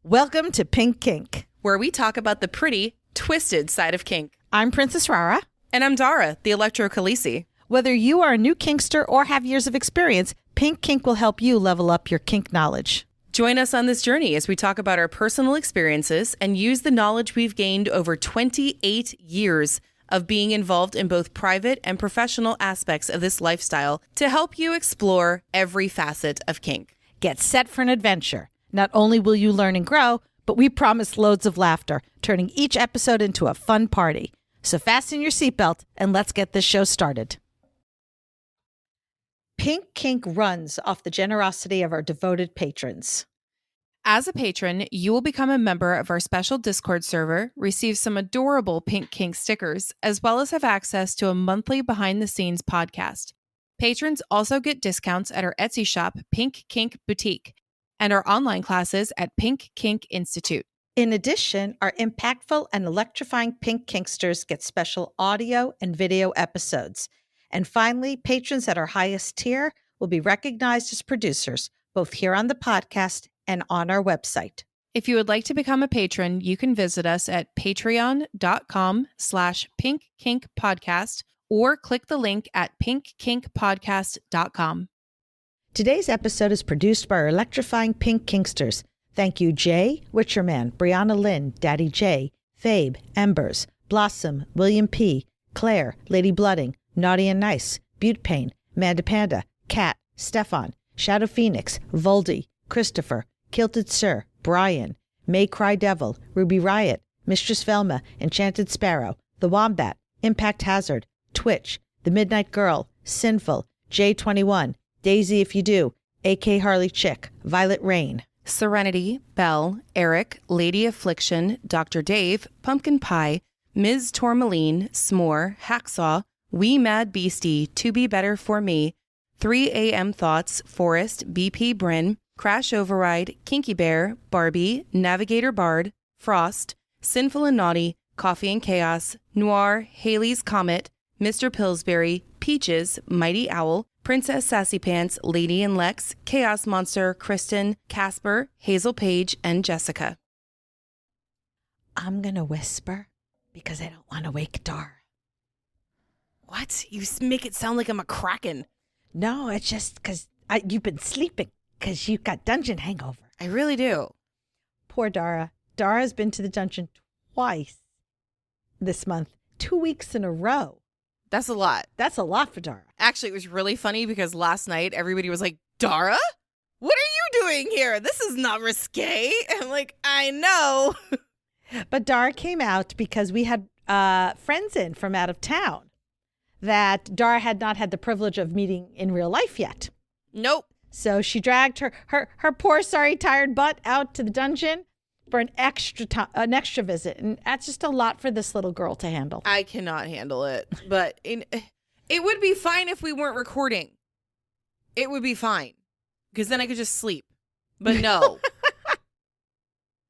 Welcome to Pink Kink, where we talk about the pretty, twisted side of kink. I'm Princess Rara. And I'm Dara, the Electro Khaleesi. Whether you are a new kinkster or have years of experience, Pink Kink will help you level up your kink knowledge. Join us on this journey as we talk about our personal experiences and use the knowledge we've gained over 28 years of being involved in both private and professional aspects of this lifestyle to help you explore every facet of kink. Get set for an adventure. Not only will you learn and grow, but we promise loads of laughter, turning each episode into a fun party. So fasten your seatbelt and let's get this show started. Pink Kink runs off the generosity of our devoted patrons. As a patron, you will become a member of our special Discord server, receive some adorable Pink Kink stickers, as well as have access to a monthly behind-the-scenes podcast. Patrons also get discounts at our Etsy shop, Pink Kink Boutique, and our online classes at Pink Kink Institute. In addition, our impactful and electrifying Pink Kinksters get special audio and video episodes. And finally, patrons at our highest tier will be recognized as producers, both here on the podcast and on our website. If you would like to become a patron, you can visit us at patreon.com/pinkkinkpodcast or click the link at pinkkinkpodcast.com. Today's episode is produced by our electrifying Pink Kinksters. Thank you, Jay, Witcherman, Brianna Lynn, Daddy J, Fabe, Embers, Blossom, William P, Claire, Lady Blooding, Naughty and Nice, Butte Pain, Manda Panda, Kat, Stefan, Shadow Phoenix, Voldy, Christopher, Kilted Sir, Brian, May Cry Devil, Ruby Riot, Mistress Velma, Enchanted Sparrow, The Wombat, Impact Hazard, Twitch, The Midnight Girl, Sinful, J21, Daisy If You Do, AK Harley Chick, Violet Rain, Serenity, Belle, Eric, Lady Affliction, Dr. Dave, Pumpkin Pie, Ms. Tourmaline, S'more, Hacksaw, Wee Mad Beastie, To Be Better For Me, 3 a.m. Thoughts, Forest, BP Bryn, Crash Override, Kinky Bear, Barbie, Navigator Bard, Frost, Sinful and Naughty, Coffee and Chaos, Noir, Haley's Comet, Mr. Pillsbury, Peaches, Mighty Owl, Princess Sassy Pants, Lady and Lex, Chaos Monster, Kristen, Casper, Hazel Page, and Jessica. I'm going to whisper because I don't want to wake Dara. What? You make it sound like I'm a kraken. No, it's just because you've been sleeping because you've got dungeon hangover. I really do. Poor Dara. Dara's been to the dungeon twice this month, 2 weeks in a row. That's a lot. That's a lot for Dara. Actually, it was really funny because last night everybody was like, Dara? What are you doing here? This is not risque. I'm like, I know. But Dara came out because we had friends in from out of town that Dara had not had the privilege of meeting in real life yet. Nope. So she dragged her poor, sorry, tired butt out to the dungeon for an extra visit. And that's just a lot for this little girl to handle. I cannot handle it. But it would be fine if we weren't recording. It would be fine. Because then I could just sleep. But no.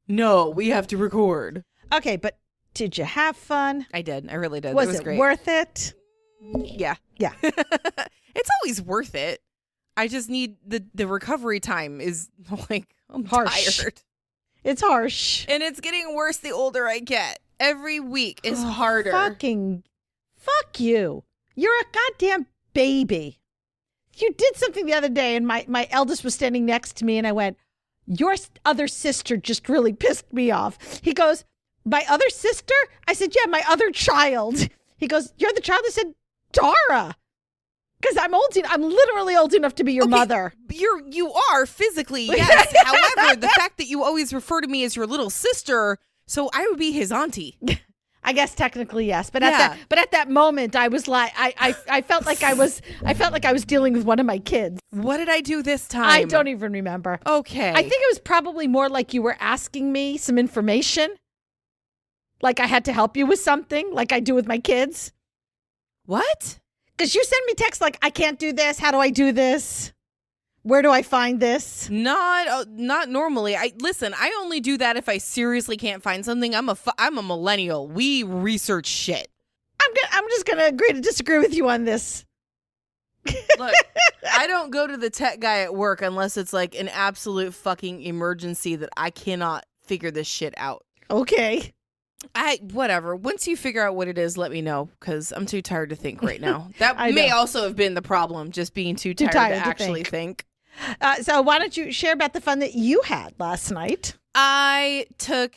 No, we have to record. Okay, but did you have fun? I did. I really did. Was it it worth it? Yeah. Yeah. It's always worth it. I just need the recovery time is like, I'm harsh. tired. It's harsh. And it's getting worse the older I get. Every week is harder. Fuck you. You're a goddamn baby. You did something the other day and my eldest was standing next to me and I went, your other sister just really pissed me off. He goes, my other sister? I said, yeah, my other child. He goes, you're the child? I said, Dara. Because I'm literally old enough to be your mother. You are physically, yes. However, the fact that you always refer to me as your little sister, so I would be his auntie. I guess technically yes, but at that moment I was like, I felt like I was dealing with one of my kids. What did I do this time? I don't even remember. Okay, I think it was probably more like you were asking me some information, like I had to help you with something, like I do with my kids. What? Because you send me texts like, I can't do this. How do I do this? Where do I find this? Not normally. I only do that if I seriously can't find something. I'm a millennial. We research shit. I'm just gonna agree to disagree with you on this. Look, I don't go to the tech guy at work unless it's like an absolute fucking emergency that I cannot figure this shit out. Okay. Whatever. Once you figure out what it is, let me know, because I'm too tired to think right now. That I may know. also have been the problem, just being too tired to actually think. So why don't you share about the fun that you had last night? I took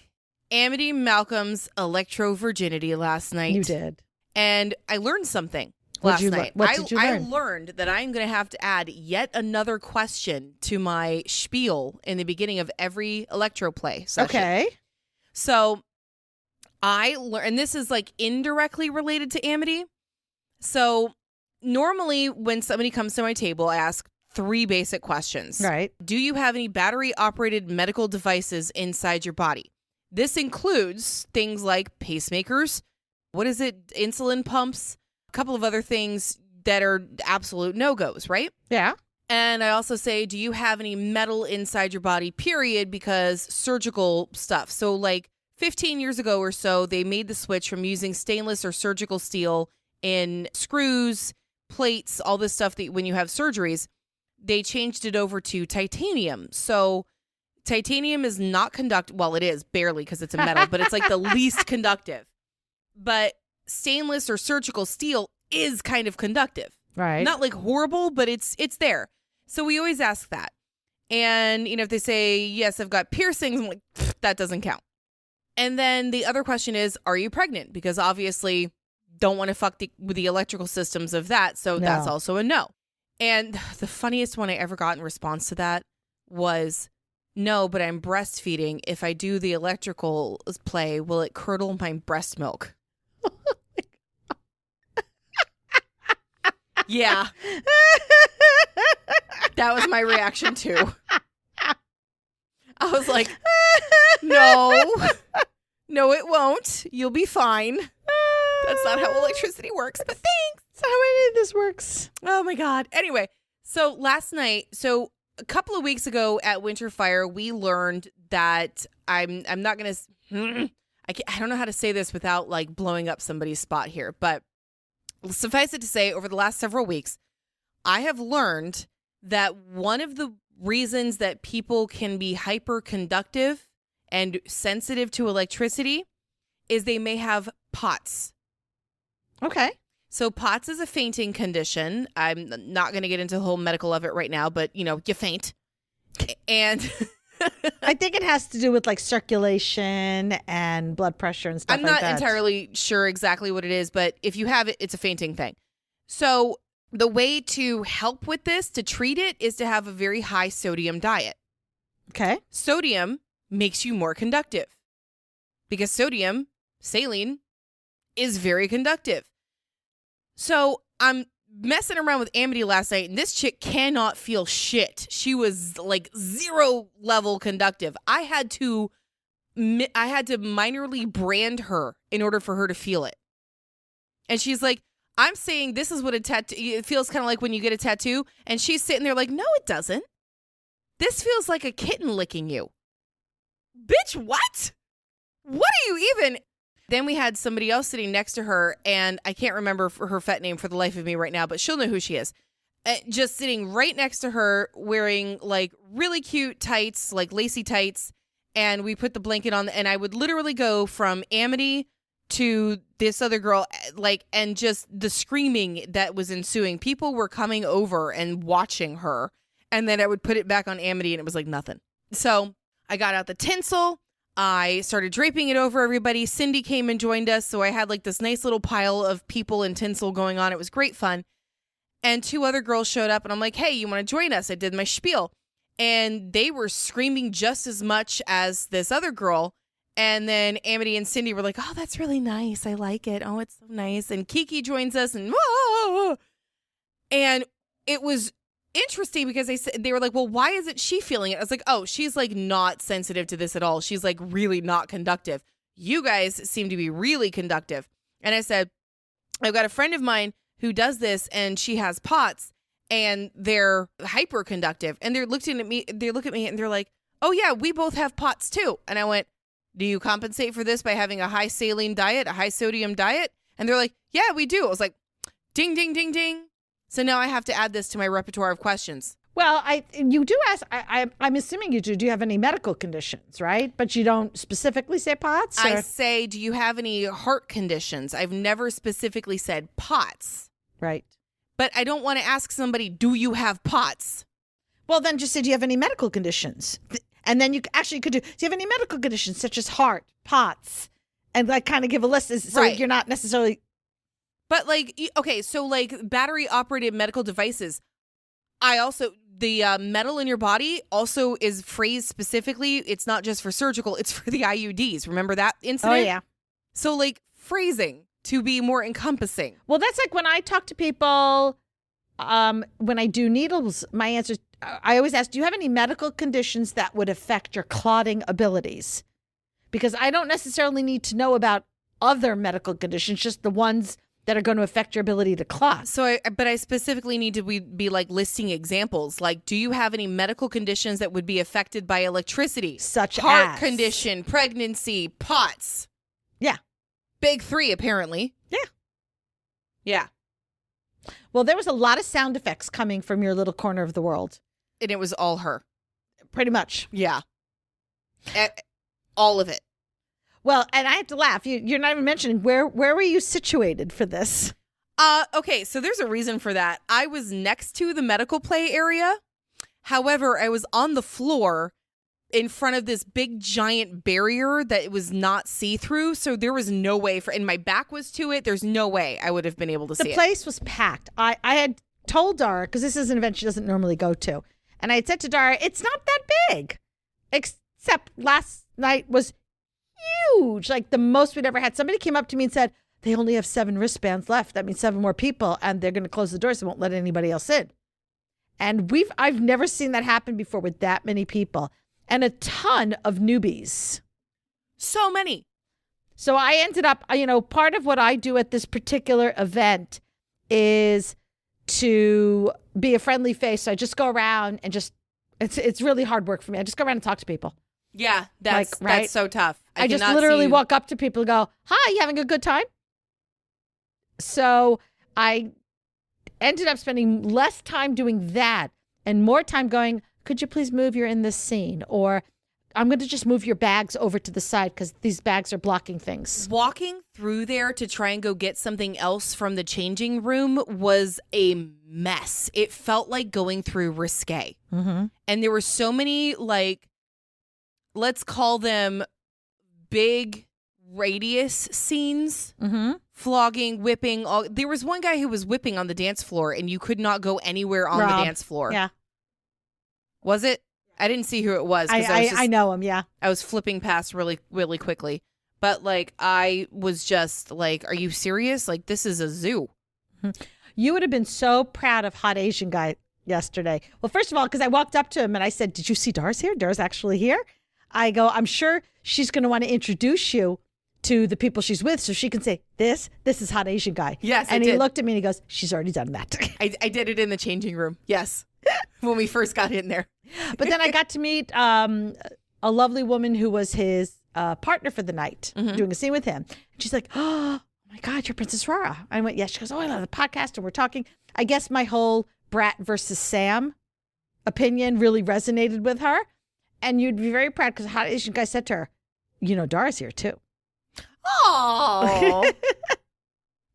Amity Malcolm's electro-virginity last night. You did. And I learned something What last night. did you learn? I learned that I'm going to have to add yet another question to my spiel in the beginning of every electro play session. Okay. So I learned, and this is like indirectly related to Amity. So normally when somebody comes to my table, I ask 3 basic questions. Right. Do you have any battery-operated medical devices inside your body? This includes things like pacemakers, insulin pumps, a couple of other things that are absolute no-goes, right? Yeah. And I also say, do you have any metal inside your body, period, because surgical stuff. So like 15 years ago or so, they made the switch from using stainless or surgical steel in screws, plates, all this stuff that when you have surgeries, they changed it over to titanium. So titanium is not well, it is barely because it's a metal, but it's like the least conductive. But stainless or surgical steel is kind of conductive. Right. Not like horrible, but it's there. So we always ask that. And, if they say, yes, I've got piercings, I'm like, that doesn't count. And then the other question is, are you pregnant? Because obviously don't want to fuck with the electrical systems of that. So that's also a no. And the funniest one I ever got in response to that was, no, but I'm breastfeeding. If I do the electrical play, will it curdle my breast milk? Yeah. That was my reaction too. I was like, no, it won't. You'll be fine. That's not how electricity works, but thanks. That's how any of this works. Oh my God. Anyway, so last night, a couple of weeks ago at Winterfire, we learned that I'm not going to, I don't know how to say this without like blowing up somebody's spot here, but suffice it to say, over the last several weeks, I have learned that one of the reasons that people can be hyperconductive and sensitive to electricity is they may have POTS. Okay. So POTS is a fainting condition. I'm not going to get into the whole medical of it right now, but, you faint. And I think it has to do with like circulation and blood pressure and stuff I'm like that. not entirely sure exactly what it is, but if you have it, it's a fainting thing. So the way to help with this, to treat it, is to have a very high sodium diet. Okay. Sodium makes you more conductive because saline, is very conductive. So I'm messing around with Amity last night, and this chick cannot feel shit. She was like 0 level conductive. I had to minorly brand her in order for her to feel it. And she's like, I'm saying this is what a tattoo, it feels kind of like when you get a tattoo. And she's sitting there like, no, it doesn't. This feels like a kitten licking you. Bitch, what? What are you even? Then we had somebody else sitting next to her, and I can't remember her fet name for the life of me right now, but she'll know who she is. Just sitting right next to her, wearing like really cute tights, like lacy tights. And we put the blanket on, and I would literally go from Amity to this other girl, like, and just the screaming that was ensuing. People were coming over and watching her, and then I would put it back on Amity, and it was like nothing. So I got out the tinsel. I started draping it over everybody. Cindy came and joined us, so I had like this nice little pile of people and tinsel going on. It was great fun. And 2 other girls showed up, and I'm like, hey, you want to join us? I did my spiel. And they were screaming just as much as this other girl. And then Amity and Cindy were like, oh, that's really nice. I like it. Oh, it's so nice. And Kiki joins us, and whoa. And it was interesting because they were like, well, why isn't she feeling it? I was like, oh, she's like not sensitive to this at all. She's like really not conductive. You guys seem to be really conductive. And I said, I've got a friend of mine who does this, and she has POTS, and they're hyperconductive. And they're looking at me and they're like, oh yeah, we both have POTS too. And I went, do you compensate for this by having a high saline diet, a high sodium diet? And they're like, yeah, we do. I was like, ding, ding, ding, ding. So now I have to add this to my repertoire of questions. Well, you do ask. I'm assuming you do. Do you have any medical conditions, right? But you don't specifically say POTS? I say, do you have any heart conditions? I've never specifically said POTS. Right. But I don't want to ask somebody, do you have POTS? Well, then just say, do you have any medical conditions? And then you actually could do you have any medical conditions such as heart, POTS? And like kind of give a list so you're not necessarily. But like, okay, so like battery operated medical devices. I also, the metal in your body also is phrased specifically. It's not just for surgical, it's for the IUDs. Remember that incident? Oh, yeah. So like phrasing to be more encompassing. Well, that's like when I talk to people, when I do needles, my answer, I always ask, do you have any medical conditions that would affect your clotting abilities? Because I don't necessarily need to know about other medical conditions, just the ones that are going to affect your ability to clot. So, but I specifically need to be like listing examples. Like, do you have any medical conditions that would be affected by electricity? Such heart as condition, pregnancy, POTS. Yeah. Big three, apparently. Yeah. Yeah. Well, there was a lot of sound effects coming from your little corner of the world. And it was all her. Pretty much. Yeah. All of it. Well, and I have to laugh. You're not even mentioning where were you situated for this? Okay, so there's a reason for that. I was next to the medical play area. However, I was on the floor in front of this big giant barrier that was not see-through, so there was no way and my back was to it. There's no way I would have been able to see it. The place was packed. I had told Dara, because this is an event she doesn't normally go to, and I had said to Dara, it's not that big, except last night was huge, like the most we'd ever had. Somebody came up to me and said, they only have 7 wristbands left. That means 7 more people, and they're going to close the doors and won't let anybody else in. And I've never seen that happen before with that many people and a ton of newbies. So many. So I ended up, part of what I do at this particular event is to be a friendly face. So I just go around and it's really hard work for me. I just go around and talk to people. Yeah, that's so tough. I just literally walk up to people and go, hi, you having a good time? So I ended up spending less time doing that and more time going, could you please move? You're in this scene. Or I'm going to just move your bags over to the side because these bags are blocking things. Walking through there to try and go get something else from the changing room was a mess. It felt like going through risque. Mm-hmm. And there were so many, like, let's call them big radius scenes. Mm-hmm. Flogging, whipping. There was one guy who was whipping on the dance floor and you could not go anywhere on the dance floor. Yeah. Was it? I didn't see who it was. I know him, yeah. I was flipping past really, really quickly. But, like, I was just like, are you serious? Like, this is a zoo. You would have been so proud of Hot Asian Guy yesterday. Well, first of all, because I walked up to him and I said, did you see Dara's here? Dara's actually here. I go, I'm sure she's going to want to introduce you to the people she's with so she can say, this is Hot Asian Guy. Yes, and he looked at me and he goes, she's already done that. I did it in the changing room. Yes. When we first got in there. But then I got to meet a lovely woman who was his partner for the night, doing a scene with him. And she's like, oh my God, you're Princess Rara. I went, yes. She goes, oh, I love the podcast. And we're talking. I guess my whole Brat versus Sam opinion really resonated with her. And you'd be very proud because Hot Asian Guy said to her, Dara's here too. Oh.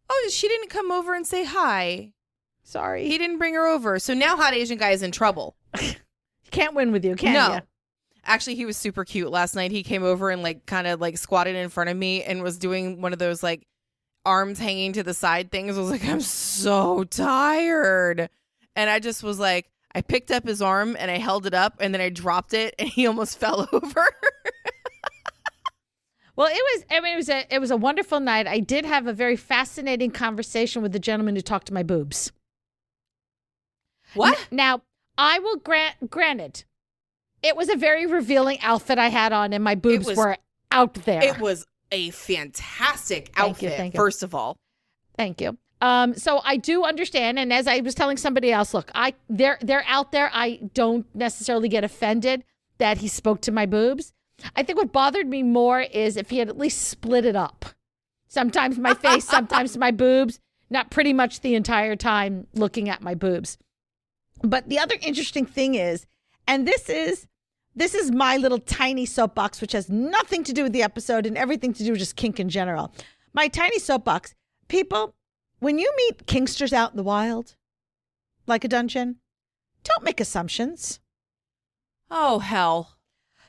Oh, she didn't come over and say hi. Sorry. He didn't bring her over. So now Hot Asian Guy is in trouble. Can't win with you, can you? Actually, he was super cute. Last night he came over and like kind of like squatted in front of me and was doing one of those like arms hanging to the side things. I was like, I'm so tired. And I just was like, I picked up his arm and I held it up and then I dropped it and he almost fell over. Well, it was a wonderful night. I did have a very fascinating conversation with the gentleman who talked to my boobs. What? Now, I will granted, it was a very revealing outfit I had on and my boobs were out there. It was a fantastic outfit, thank you. First of all. Thank you. So I do understand, and as I was telling somebody else, look, they're out there. I don't necessarily get offended that he spoke to my boobs. I think what bothered me more is if he had at least split it up. Sometimes my face, sometimes my boobs, not pretty much the entire time looking at my boobs. But the other interesting thing is, and this is my little tiny soapbox, which has nothing to do with the episode and everything to do with just kink in general. My tiny soapbox. People, when you meet kinksters out in the wild, like a dungeon, don't make assumptions. Oh, hell.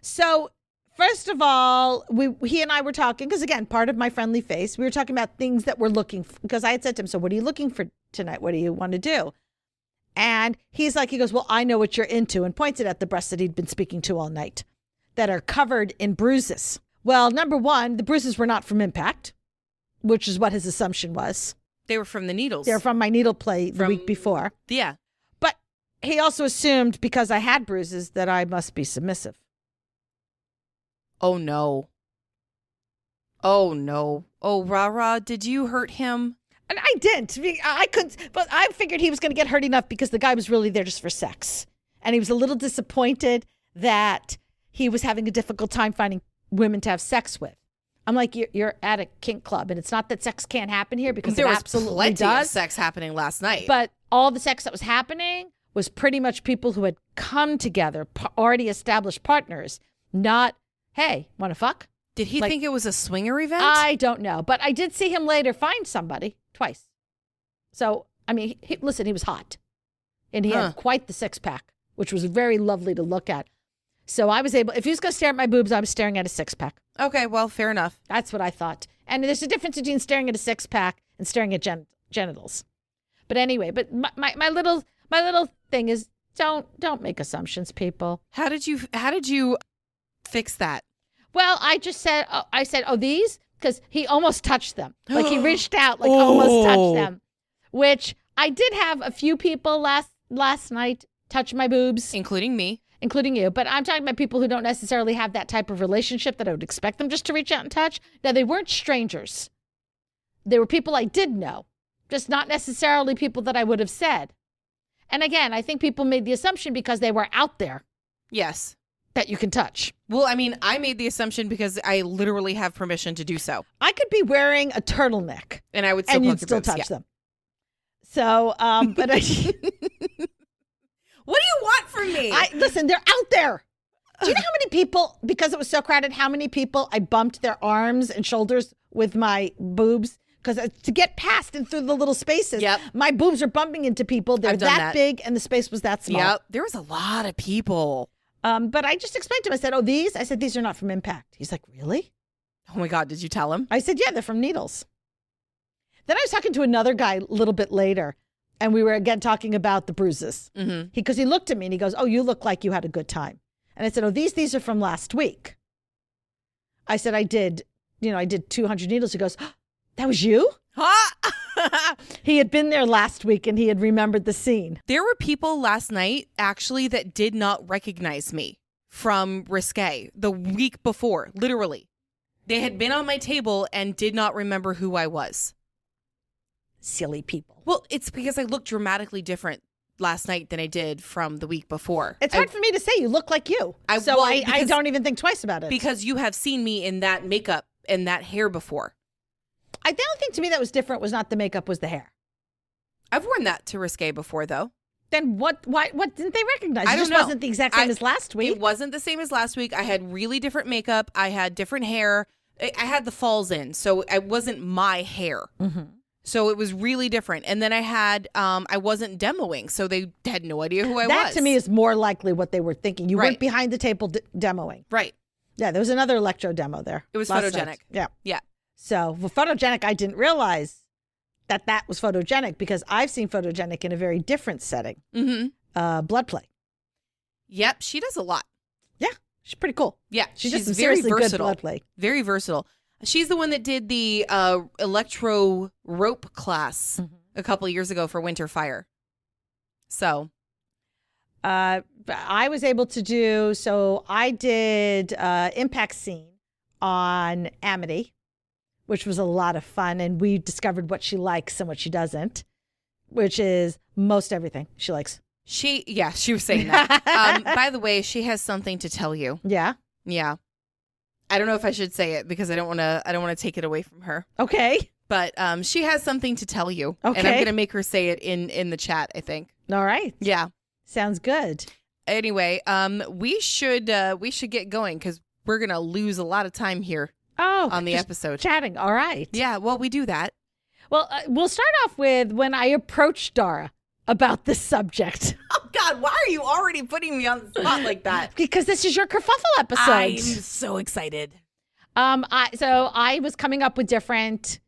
So, first of all, he and I were talking, because again, part of my friendly face, we were talking about things that we're looking for, because I had said to him, so what are you looking for tonight? What do you want to do? And he goes, well, I know what you're into, and pointed at the breasts that he'd been speaking to all night that are covered in bruises. Well, number one, the bruises were not from impact, which is what his assumption was. They were from the needles. They were from my needle play the week before. Yeah. But he also assumed because I had bruises that I must be submissive. Oh, no. Oh, no. Oh, rah-rah, did you hurt him? And I didn't. I couldn't, but I figured he was going to get hurt enough because the guy was really there just for sex. And he was a little disappointed that he was having a difficult time finding women to have sex with. I'm like, you're at a kink club, and it's not that sex can't happen here, because there it was absolutely plenty does. of sex happening last night. But all the sex that was happening was pretty much people who had come together, already established partners, not, hey, want to fuck? Did he think it was a swinger event? I don't know. But I did see him later find somebody twice. So, I mean, listen, he was hot. And he had quite the six-pack, which was very lovely to look at. So I was able, if he was going to stare at my boobs, I was staring at a six-pack. Okay, well, fair enough. That's what I thought. And there's a difference between staring at a six-pack and staring at genitals. But anyway, but my little thing is, don't make assumptions, people. How did you fix that? Well, I just said, these? Because he almost touched them. Like he reached out, like almost touched them. Which I did have a few people last night touch my boobs. Including me. Including you. But I'm talking about people who don't necessarily have that type of relationship that I would expect them just to reach out and touch. Now, they weren't strangers. They were people I did know. Just not necessarily people that I would have said. And again, I think people made the assumption because they were out there. Yes. That you can touch. Well, I mean, I made the assumption because I literally have permission to do so. I could be wearing a turtleneck. And I would still, and you'd still touch them. So, but what do you want from me? Listen, they're out there. Do you know how many people, because it was so crowded, how many people I bumped their arms and shoulders with my boobs? Because to get past and through the little spaces, my boobs are bumping into people. They're that big and the space was that small. Yep, there was a lot of people. But I just explained to him, I said, these? I said, these are not from impact. He's like, really? Oh my God, did you tell him? I said, yeah, they're from needles. Then I was talking to another guy a little bit later, and we were again talking about the bruises. Mm-hmm. Because he looked at me and he goes, oh, you look like you had a good time. And I said, these are from last week. I said, I did 200 needles. He goes, that was you? He had been there last week and he had remembered the scene. There were people last night actually that did not recognize me from Risque the week before, literally. They had been on my table and did not remember who I was. Silly people. Well, it's because I looked dramatically different last night than I did from the week before. It's hard for me to say you look like you. I don't even think twice about it. Because you have seen me in that makeup and that hair before. The only thing to me that was different was not the makeup, was the hair. I've worn that to Risque before, though. Then what didn't they recognize? I don't know. It wasn't the exact same as last week. It wasn't the same as last week. I had really different makeup. I had different hair. I had the falls in, so it wasn't my hair. Mm-hmm. So it was really different. And then I had, I wasn't demoing, so they had no idea who I was. That to me is more likely what they were thinking. You weren't behind the table demoing. Right. Yeah, there was another electro demo there. It was photogenic. Night. Yeah. Yeah. So for photogenic, I didn't realize that was photogenic because I've seen photogenic in a very different setting. Mm-hmm. Blood play. Yep, she does a lot. Yeah, she's pretty cool. Yeah, she's very seriously versatile. Good blood play. Very versatile. She's the one that did the electro rope class a couple of years ago for Winter Fire. So, I was able to do. So I did impact scene on Amity, which was a lot of fun, and we discovered what she likes and what she doesn't, which is most everything she likes. She was saying that. By the way, she has something to tell you. Yeah. Yeah. I don't know if I should say it because I don't want to take it away from her. Okay. But she has something to tell you. Okay. And I'm going to make her say it in the chat, I think. All right. Yeah. Sounds good. Anyway, we should get going because we're going to lose a lot of time here on the episode. Chatting. All right. Yeah, well, we do that. Well, we'll start off with when I approached Dara about this subject. Oh, God, why are you already putting me on the spot like that? Because this is your kerfuffle episode. I'm so excited. I was coming up with different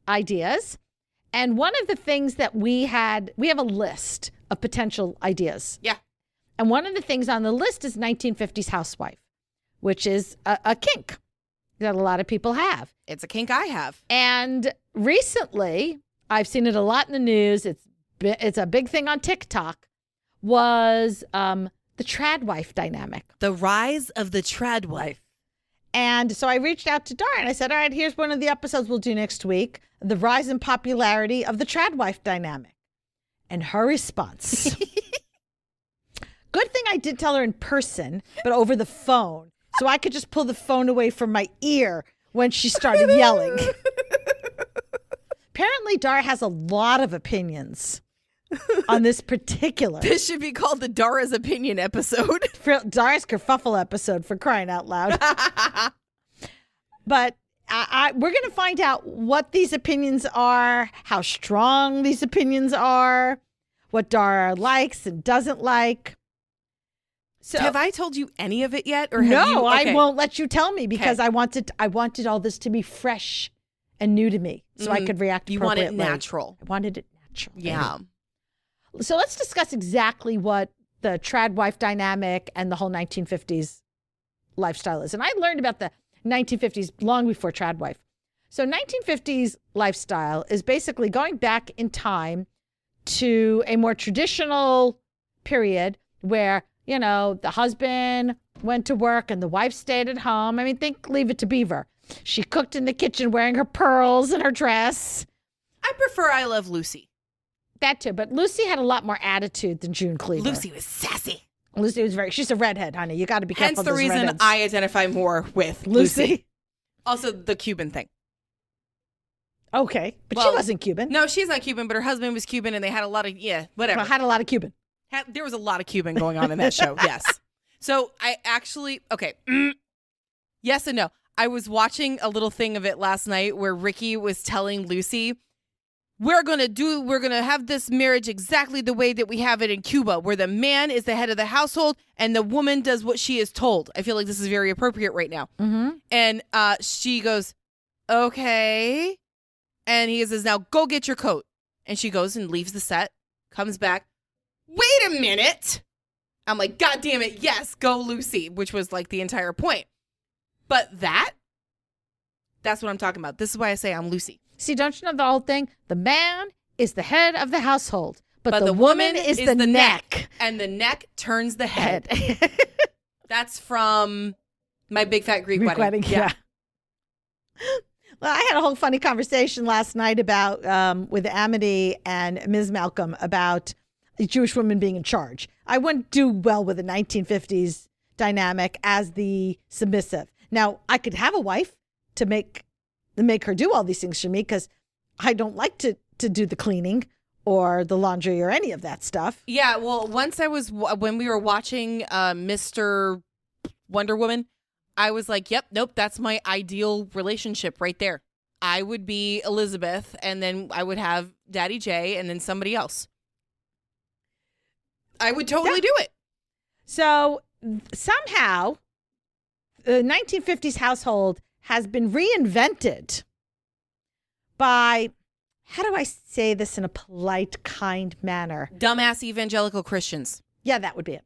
ideas. And one of the things that we have a list of potential ideas. Yeah. And one of the things on the list is 1950s housewife, which is a kink that a lot of people have. It's a kink I have. And recently, I've seen it a lot in the news. It's a big thing on TikTok, was the Tradwife dynamic. The rise of the Tradwife. And so I reached out to Dara and I said, all right, here's one of the episodes we'll do next week, the rise in popularity of the Tradwife dynamic. And her response. Good thing I did tell her in person, but over the phone. So I could just pull the phone away from my ear when she started yelling. Apparently, Dara has a lot of opinions on this particular. This should be called the Dara's Opinion episode. Dara's kerfuffle episode, for crying out loud. But we're going to find out what these opinions are, how strong these opinions are, what Dara likes and doesn't like. So, have I told you any of it yet? Or no, okay. I won't let you tell me because I wanted all this to be fresh and new to me so I could react appropriately. You want it natural. I wanted it natural. Yeah. So let's discuss exactly what the Tradwife dynamic and the whole 1950s lifestyle is. And I learned about the 1950s long before Tradwife. So 1950s lifestyle is basically going back in time to a more traditional period where, you know, the husband went to work and the wife stayed at home. I mean, think Leave It to Beaver. She cooked in the kitchen wearing her pearls and her dress. I prefer I Love Lucy. That too, but Lucy had a lot more attitude than June Cleaver. Lucy was sassy. Lucy was she's a redhead, honey. You got to be careful. Hence the reason redheads. I identify more with Lucy. Also, the Cuban thing. Okay, but she wasn't Cuban. No, she's not Cuban, but her husband was Cuban, and they had a lot of, whatever. Well, had a lot of Cuban. There was a lot of Cuban going on in that show, yes. So I actually, okay, yes and no. I was watching a little thing of it last night where Ricky was telling Lucy, we're going to have this marriage exactly the way that we have it in Cuba, where the man is the head of the household and the woman does what she is told. I feel like this is very appropriate right now. Mm-hmm. And she goes, okay. And he says, now go get your coat. And she goes and leaves the set, comes back. Wait a minute. I'm like, God damn it. Yes, go Lucy, which was like the entire point. But that's what I'm talking about. This is why I say I'm Lucy. See, don't you know the whole thing? The man is the head of the household, but the woman is the neck. And the neck turns the head. That's from My Big Fat Greek Wedding. Yeah. Well, I had a whole funny conversation last night about with Amity and Ms. Malcolm about the Jewish women being in charge. I wouldn't do well with the 1950s dynamic as the submissive. Now, I could have a wife to make her do all these things for me because I don't like to do the cleaning or the laundry or any of that stuff. Yeah, well, when we were watching Mr. Wonder Woman, I was like, yep, nope, that's my ideal relationship right there. I would be Elizabeth, and then I would have Daddy J, and then somebody else. I would totally do it. So somehow, the 1950s household has been reinvented by, how do I say this in a polite, kind manner? Dumbass evangelical Christians. Yeah, that would be it.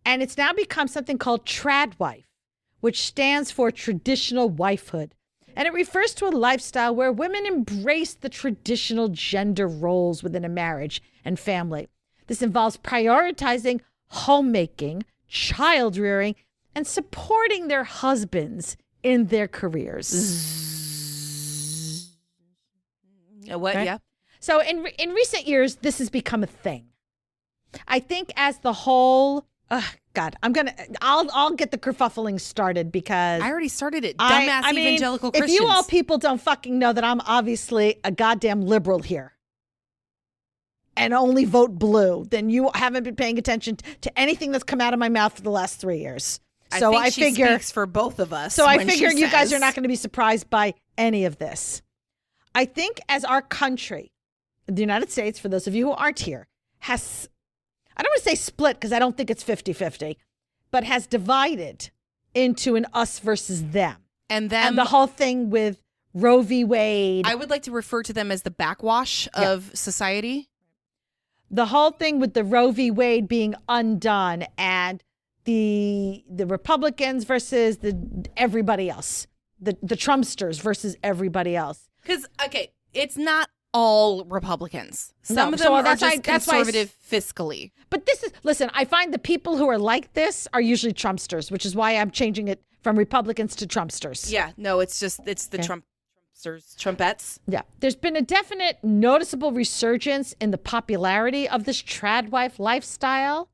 And it's now become something called Tradwife, which stands for traditional wifehood. And it refers to a lifestyle where women embrace the traditional gender roles within a marriage and family. This involves prioritizing homemaking, child rearing, and supporting their husbands in their careers. What? Okay. Yeah. So in recent years, this has become a thing. I think as the whole, I'll get the kerfuffling started because I already started it. Dumbass evangelical Christians. If you all people don't fucking know that I'm obviously a goddamn liberal here. and only vote blue, then you haven't been paying attention to anything that's come out of my mouth for the last 3 years. So I she figure speaks for both of us. So I figure you guys are not going to be surprised by any of this. I think as our country, the United States, for those of you who aren't here, has, I don't want to say split because I don't think it's 50-50, but has divided into an us versus them. And the whole thing with Roe v. Wade. I would like to refer to them as the backwash of society. The whole thing with the Roe v. Wade being undone and the Republicans versus everybody else, the Trumpsters versus everybody else. Because, okay, it's not all Republicans. Some of them are just conservative fiscally. But listen, I find the people who are like this are usually Trumpsters, which is why I'm changing it from Republicans to Trumpsters. Yeah, no, it's the Trumpsters, Trumpettes. Yeah. There's been a definite noticeable resurgence in the popularity of this Tradwife lifestyle.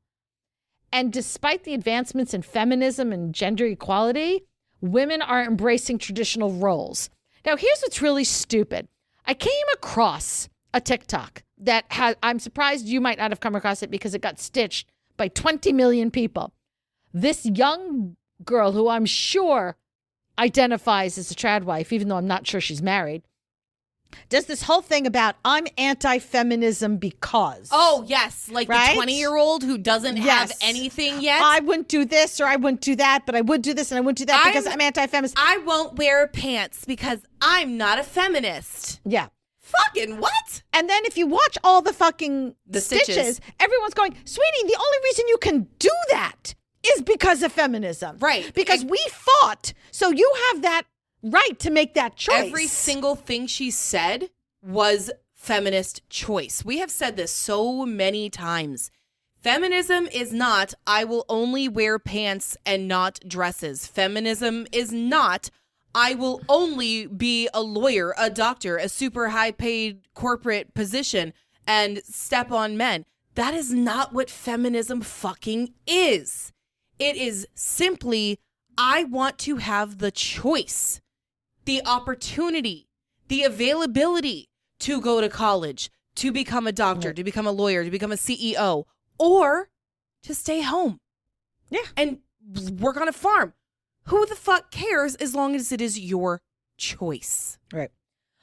And despite the advancements in feminism and gender equality, women are embracing traditional roles. Now, here's what's really stupid. I came across a TikTok that I'm surprised you might not have come across it because it got stitched by 20 million people. This young girl who I'm sure identifies as a Tradwife, even though I'm not sure she's married, does this whole thing about I'm anti-feminism because. Oh, yes. Like the 20-year-old who doesn't have anything yet. I wouldn't do this or I wouldn't do that, but I would do this and I wouldn't do that because I'm anti-feminist. I won't wear pants because I'm not a feminist. Yeah. Fucking what? And then if you watch all the fucking stitches, everyone's going, sweetie, the only reason you can do that is because of feminism. Right. Because we fought, so you have that right to make that choice. Every single thing she said was feminist choice. We have said this so many times. Feminism is not, I will only wear pants and not dresses. Feminism is not, I will only be a lawyer, a doctor, a super high paid corporate position and step on men. That is not what feminism fucking is. It is simply, I want to have the choice, the opportunity, the availability to go to college, to become a doctor, to become a lawyer, to become a CEO, or to stay home. Yeah. And work on a farm. Who the fuck cares as long as it is your choice? Right.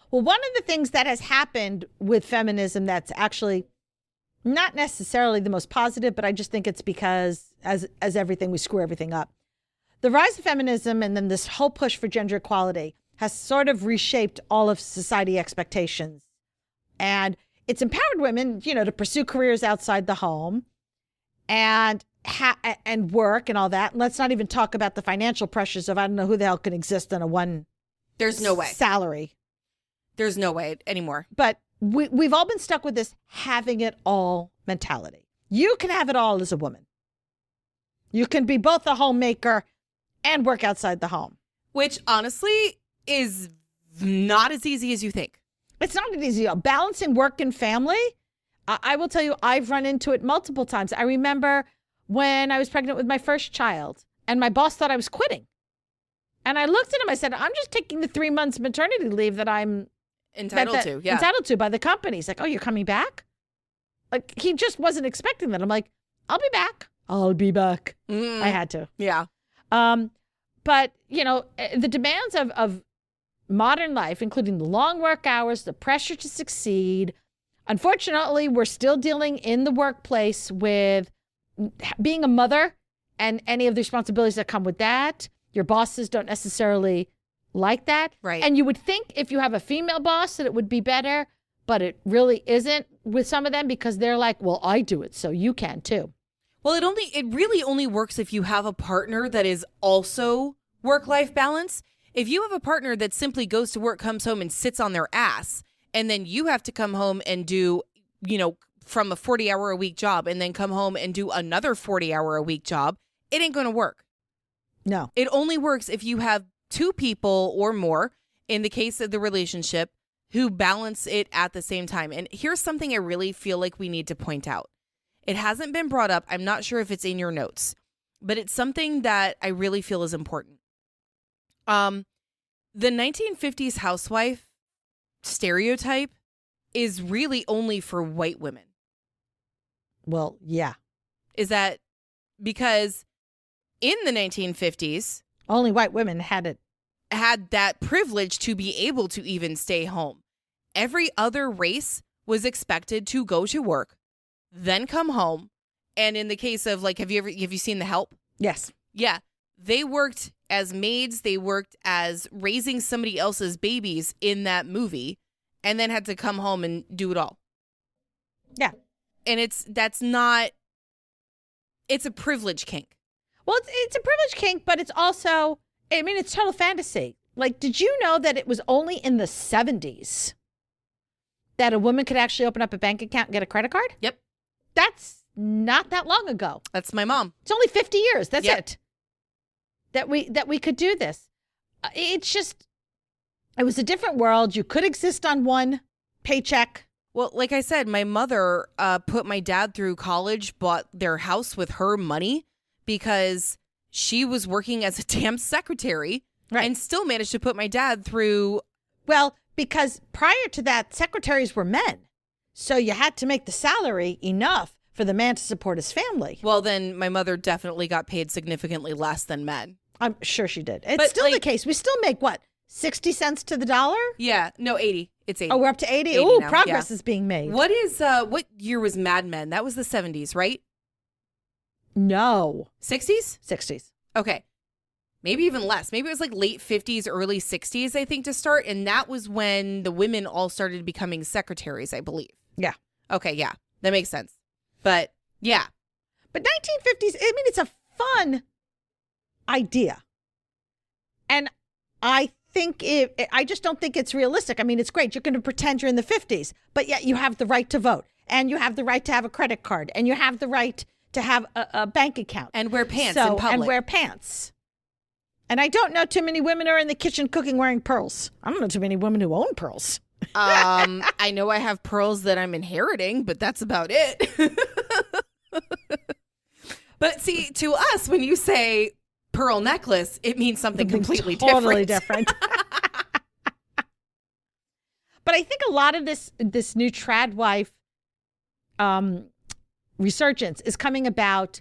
Well, one of the things that has happened with feminism that's actually not necessarily the most positive, but I just think it's because as everything, we screw everything up. The rise of feminism and then this whole push for gender equality has sort of reshaped all of society expectations. And it's empowered women, to pursue careers outside the home and work and all that. And let's not even talk about the financial pressures of I don't know who the hell can exist on a one There's no way. salary. There's no way anymore. But we've all been stuck with this having it all mentality. You can have it all as a woman. You can be both a homemaker and work outside the home. Which honestly is not as easy as you think. It's not easy. Balancing work and family, I will tell you, I've run into it multiple times. I remember when I was pregnant with my first child and my boss thought I was quitting. And I looked at him, I said, I'm just taking the 3 months maternity leave that I'm entitled to by the company. He's like, oh, you're coming back? Like, he just wasn't expecting that. I'm like, I'll be back. I'll be back. I had to. Yeah. But, the demands of modern life, including the long work hours, the pressure to succeed. Unfortunately, we're still dealing in the workplace with being a mother and any of the responsibilities that come with that. Your bosses don't necessarily like that. Right. And you would think if you have a female boss that it would be better, but it really isn't with some of them because they're like, well, I do it, so you can too. Well, it really only works if you have a partner that is also work-life balance. If you have a partner that simply goes to work, comes home and sits on their ass, and then you have to come home and do, from a 40-hour-a-week job and then come home and do another 40-hour-a-week job, it ain't going to work. No. It only works if you have two people or more, in the case of the relationship, who balance it at the same time. And here's something I really feel like we need to point out. It hasn't been brought up. I'm not sure if it's in your notes, but it's something that I really feel is important. The 1950s housewife stereotype is really only for white women. Well, yeah. Is that because in the 1950s, only white women had that privilege to be able to even stay home. Every other race was expected to go to work, then come home. And in the case of like, have you seen The Help? Yes. Yeah. They worked as maids. They worked as raising somebody else's babies in that movie and then had to come home and do it all. Yeah. And it's a privilege kink. Well, it's a privilege kink, but it's also, I mean, it's total fantasy. Like, did you know that it was only in the 70s that a woman could actually open up a bank account and get a credit card? Yep. That's not that long ago. That's my mom. It's only 50 years. That's Yep. it. That we could do this. It's just, it was a different world. You could exist on one paycheck. Well, like I said, my mother put my dad through college, bought their house with her money because she was working as a damn secretary, right, and still managed to put my dad through. Well, because prior to that, secretaries were men. So you had to make the salary enough for the man to support his family. Well, then my mother definitely got paid significantly less than men. I'm sure she did. It's still the case. We still make what? 60 cents to the dollar? Yeah. No, 80. It's 80. Oh, we're up to 80? 80 Ooh, now, progress yeah. is being made. What year was Mad Men? That was the 70s, right? No. 60s? 60s. Okay. Maybe even less. Maybe it was like late 50s, early 60s, I think, to start. And that was when the women all started becoming secretaries, I believe. Yeah. Okay, yeah. That makes sense. But, yeah. But 1950s, I mean, it's a fun idea. And I just don't think it's realistic. I mean, it's great. You're going to pretend you're in the 50s, but yet you have the right to vote, and you have the right to have a credit card, and you have the right to have a bank account. And wear pants in public. And wear pants. And I don't know too many women are in the kitchen cooking wearing pearls. I don't know too many women who own pearls. I know I have pearls that I'm inheriting, but that's about it. But see, to us, when you say pearl necklace, it means something completely totally different. But I think a lot of this new Tradwife resurgence is coming about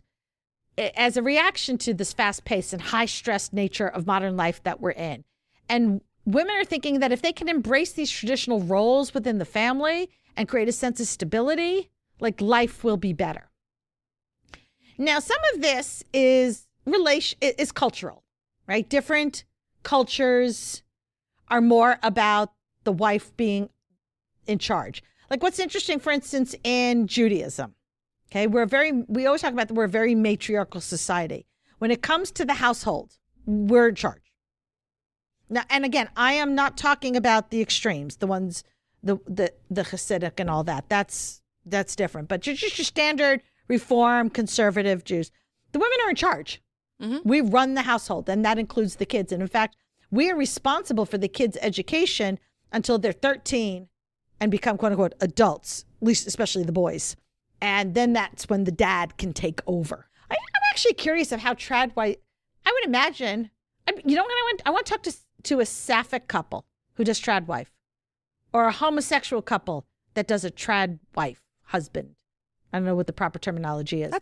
as a reaction to this fast-paced and high-stress nature of modern life that we're in. And women are thinking that if they can embrace these traditional roles within the family and create a sense of stability, like life will be better. Now, some of this is cultural, right? Different cultures are more about the wife being in charge. Like what's interesting, for instance, in Judaism, okay, we always talk about that we're a very matriarchal society. When it comes to the household, we're in charge. Now, and again, I am not talking about the extremes, the ones, the Hasidic and all that. That's different. But just your standard Reform, conservative Jews, the women are in charge. Mm-hmm. We run the household, and that includes the kids. And in fact, we are responsible for the kids' education until they're 13 and become, quote unquote, adults, at least especially the boys. And then that's when the dad can take over. I'm actually curious of how Tradwife, I would imagine, you know what, I want to talk to a sapphic couple who does Tradwife, or a homosexual couple that does a Tradwife husband. I don't know what the proper terminology is.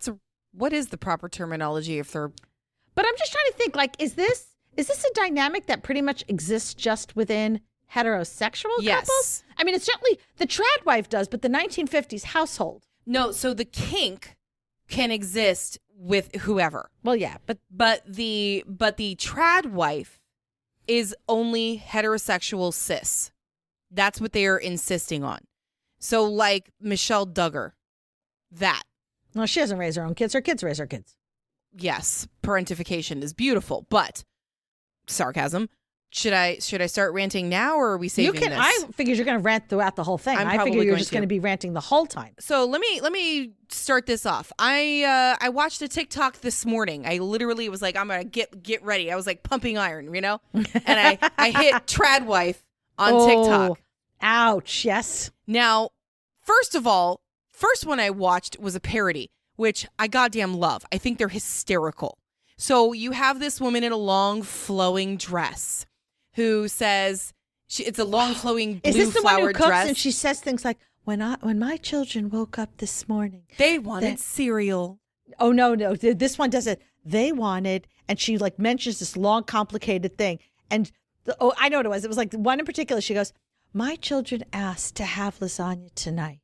What is the proper terminology if they're... But I'm just trying to think, like, is this a dynamic that pretty much exists just within heterosexual couples? I mean, it's certainly, the Tradwife does, but the 1950s household. No, so the kink can exist with whoever. Well, yeah, but the Tradwife is only heterosexual cis. That's what they are insisting on. So like Michelle Duggar. That. Well, she doesn't raise her own kids. Her kids raise her kids. Yes, parentification is beautiful, but sarcasm. Should I start ranting now, or are we saving this? I figured you're going to rant throughout the whole thing. I figured you're just going to be ranting the whole time. So let me start this off. I watched a TikTok this morning. I literally was like, I'm gonna get ready. I was like pumping iron, you know, and I hit Tradwife on TikTok. Ouch! Yes. Now, first of all. First one I watched was a parody, which I goddamn love. I think they're hysterical. So you have this woman in a long flowing dress who says, it's a long flowing blue flowered dress. Is this the one who cooks and she says things like, when my children woke up this morning, they wanted cereal. Oh, no. This one doesn't. They wanted, and she like mentions this long, complicated thing. And I know what it was. It was like one in particular. She goes, my children asked to have lasagna tonight.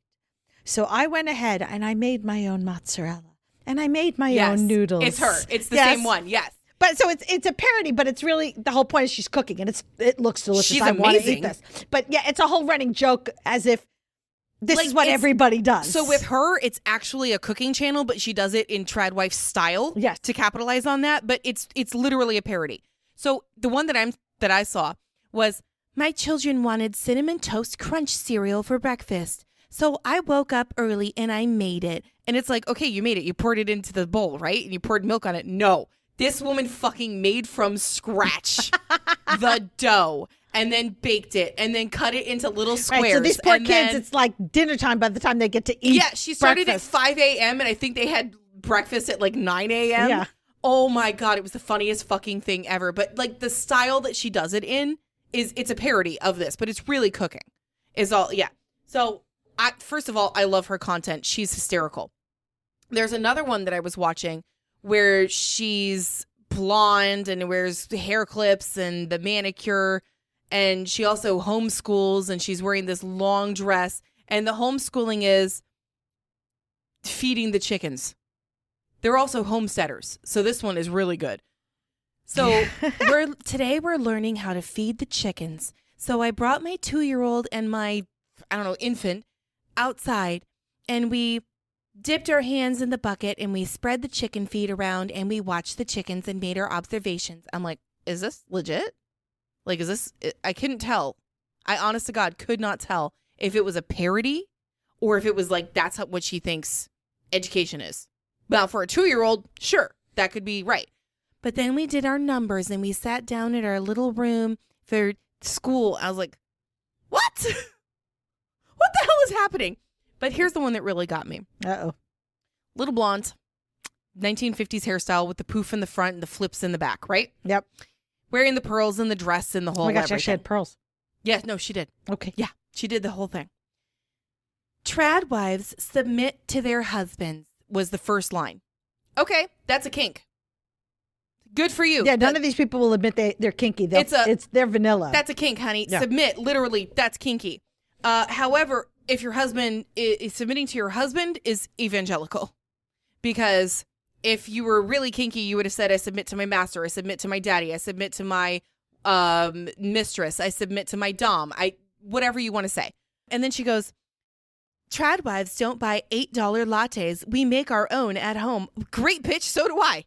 So I went ahead and I made my own mozzarella and I made my own noodles. It's her. It's the same one. Yes. But so it's a parody, but it's really the whole point is she's cooking and it looks delicious. She's I want to eat amazing. this. But yeah, it's a whole running joke as if this is what everybody does. So with her, it's actually a cooking channel, but she does it in Tradwife style to capitalize on that. But it's literally a parody. So the one that I saw was, my children wanted Cinnamon Toast Crunch cereal for breakfast. So I woke up early and I made it. And it's like, okay, you made it. You poured it into the bowl, right? And you poured milk on it. No. This woman fucking made from scratch the dough and then baked it and then cut it into little squares. Right, so these poor kids, it's like dinner time by the time they get to eat. Yeah, she started breakfast. at 5 a.m. and I think they had breakfast at like 9 a.m. Yeah. Oh my God, it was the funniest fucking thing ever. But like the style that she does it in it's a parody of this, but it's really cooking. Is all, yeah. So first of all, I love her content. She's hysterical. There's another one that I was watching where she's blonde and wears hair clips and the manicure, and she also homeschools and she's wearing this long dress, and the homeschooling is feeding the chickens. They're also homesteaders, so this one is really good. So today we're learning how to feed the chickens. So I brought my 2-year-old and my, infant outside, and we dipped our hands in the bucket and we spread the chicken feed around and we watched the chickens and made our observations. I'm like, is this legit? Like, is this, I couldn't tell. I honest to God could not tell if it was a parody or if it was like, that's what she thinks education is. Now for a 2-year-old, sure, that could be right. But then we did our numbers and we sat down at our little room for school. I was like, what? What the hell is happening? But here's the one that really got me. Uh-oh. Little blonde, 1950s hairstyle with the poof in the front and the flips in the back, right? Yep. Wearing the pearls and the dress and the whole Oh my gosh, everything. she had pearls. Yeah, no, she did. Okay. Yeah, she did the whole thing. Tradwives submit to their husbands was the first line. Okay, that's a kink. Good for you. Yeah, none of these people will admit they're kinky. They're vanilla. That's a kink, honey. Yeah. Submit, literally, that's kinky. However, if your husband is submitting to your husband is evangelical. Because if you were really kinky, you would have said, I submit to my master, I submit to my daddy, I submit to my mistress, I submit to my dom, whatever you want to say. And then she goes, Tradwives don't buy $8 lattes. We make our own at home. Great bitch, so do I.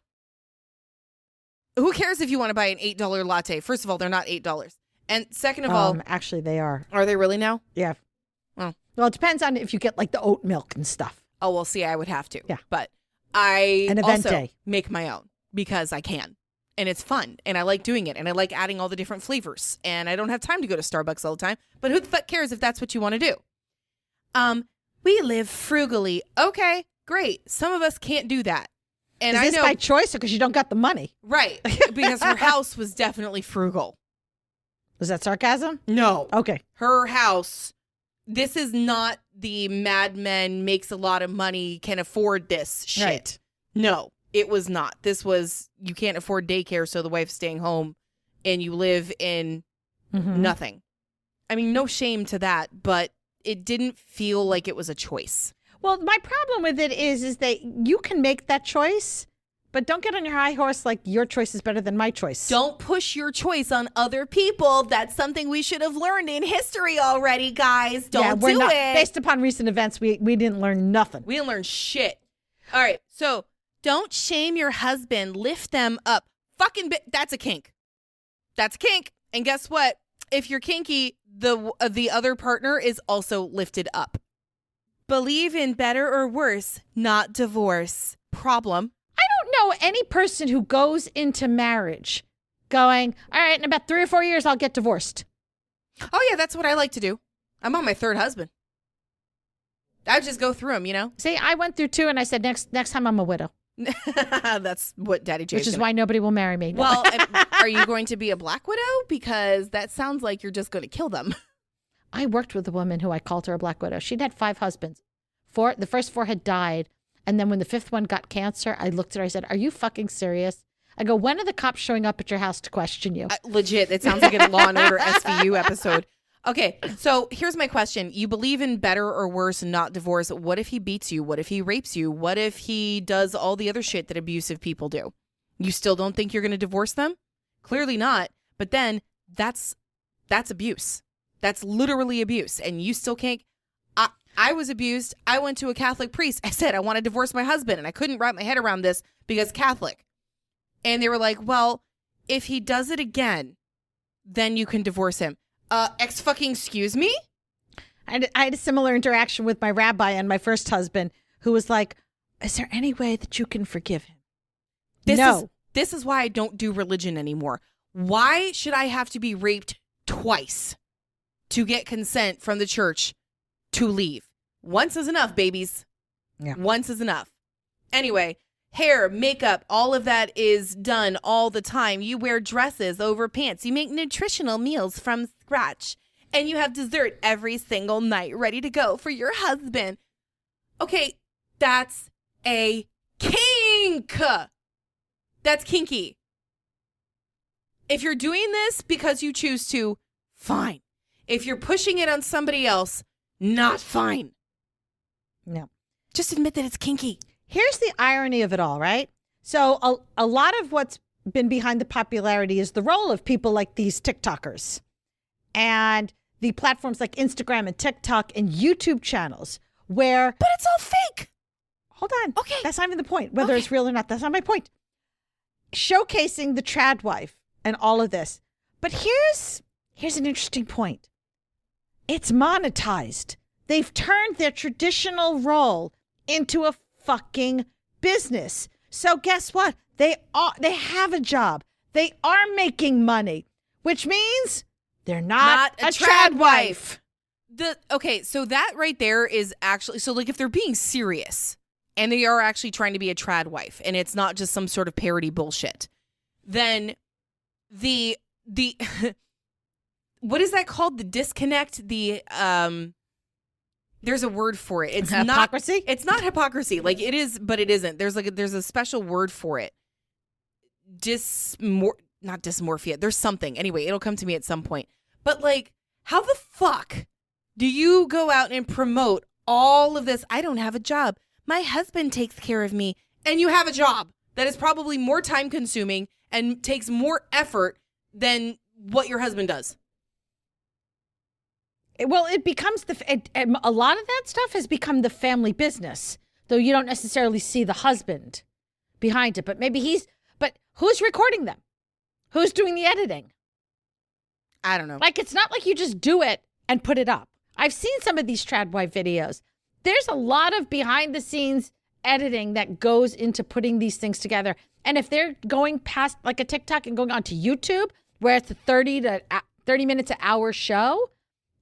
Who cares if you want to buy an $8 latte? First of all, they're not $8. And second of all, actually they are. Are they really now? Yeah. Oh. Well, it depends on if you get like the oat milk and stuff. Oh, well, see, I would have to. Yeah. But I An event also day. make my own because I can. And it's fun. And I like doing it. And I like adding all the different flavors. And I don't have time to go to Starbucks all the time. But who the fuck cares if that's what you want to do? We live frugally. Okay, great. Some of us can't do that. And Is this by choice or because you don't got the money? Right. Because her house was definitely frugal. Was that sarcasm? No. Okay. Her house, this is not the Mad Men makes a lot of money, can afford this shit. Right. No, it was not. This was, you can't afford daycare, so the wife's staying home and you live in nothing. I mean, no shame to that, but it didn't feel like it was a choice. Well, my problem with it is that you can make that choice, but don't get on your high horse like your choice is better than my choice. Don't push your choice on other people. That's something we should have learned in history already, guys. Don't do it. Based upon recent events, we didn't learn nothing. We didn't learn shit. All right, so don't shame your husband. Lift them up. That's a kink. That's a kink. And guess what? If you're kinky, the other partner is also lifted up. Believe in better or worse, not divorce. Problem. I don't know any person who goes into marriage going, all right, in about 3 or 4 years, I'll get divorced. Oh, yeah, that's what I like to do. I'm on my 3rd husband. I just go through them, you know? See, I went through 2 and I said, next time I'm a widow. That's what Daddy J Which is why nobody will marry me. Well, are you going to be a black widow? Because that sounds like you're just going to kill them. I worked with a woman who I called her a Black Widow. She'd had 5 husbands. The first 4 had died. And then when the 5th one got cancer, I looked at her, I said, are you fucking serious? I go, when are the cops showing up at your house to question you? Legit. It sounds like a Law and Order SVU episode. Okay, so here's my question. You believe in better or worse, not divorce. What if he beats you? What if he rapes you? What if he does all the other shit that abusive people do? You still don't think you're going to divorce them? Clearly not. But then that's abuse. That's literally abuse. And you still can't. I was abused. I went to a Catholic priest. I said, I want to divorce my husband. And I couldn't wrap my head around this because Catholic. And they were like, well, if he does it again, then you can divorce him. Excuse me? I had a similar interaction with my rabbi and my first husband, who was like, is there any way that you can forgive him? This is why I don't do religion anymore. Why should I have to be raped twice to get consent from the church to leave? Once is enough, babies. Yeah. Once is enough. Anyway, hair, makeup, all of that is done all the time. You wear dresses over pants. You make nutritional meals from scratch. And you have dessert every single night ready to go for your husband. Okay, that's a kink. That's kinky. If you're doing this because you choose to, fine. If you're pushing it on somebody else, not fine. No. Just admit that it's kinky. Here's the irony of it all, right? So a lot of what's been behind the popularity is the role of people like these TikTokers and the platforms like Instagram and TikTok and YouTube channels where... But it's all fake. Hold on. Okay. That's not even the point. Whether it's real or not, that's not my point. Showcasing the Tradwife and all of this. But here's an interesting point. It's monetized. They've turned their traditional role into a fucking business. So guess what? They have a job. They are making money, which means they're not a Tradwife. Okay, so that right there is actually, so like if they're being serious and they are actually trying to be a Tradwife and it's not just some sort of parody bullshit, then the what is that called? The disconnect, there's a word for it. It's hypocrisy? It's not hypocrisy. Like it is, but it isn't. There's a special word for it. Not dysmorphia. There's something. Anyway, it'll come to me at some point. But like, how the fuck do you go out and promote all of this? I don't have a job. My husband takes care of me. And you have a job that is probably more time consuming and takes more effort than what your husband does. Well, it becomes a lot of that stuff has become the family business, though you don't necessarily see the husband behind it. But but who's recording them? Who's doing the editing? I don't know. Like, it's not like you just do it and put it up. I've seen some of these Tradwife videos. There's a lot of behind the scenes editing that goes into putting these things together. And if they're going past like a TikTok and going onto YouTube, where it's a 30 minutes an hour show,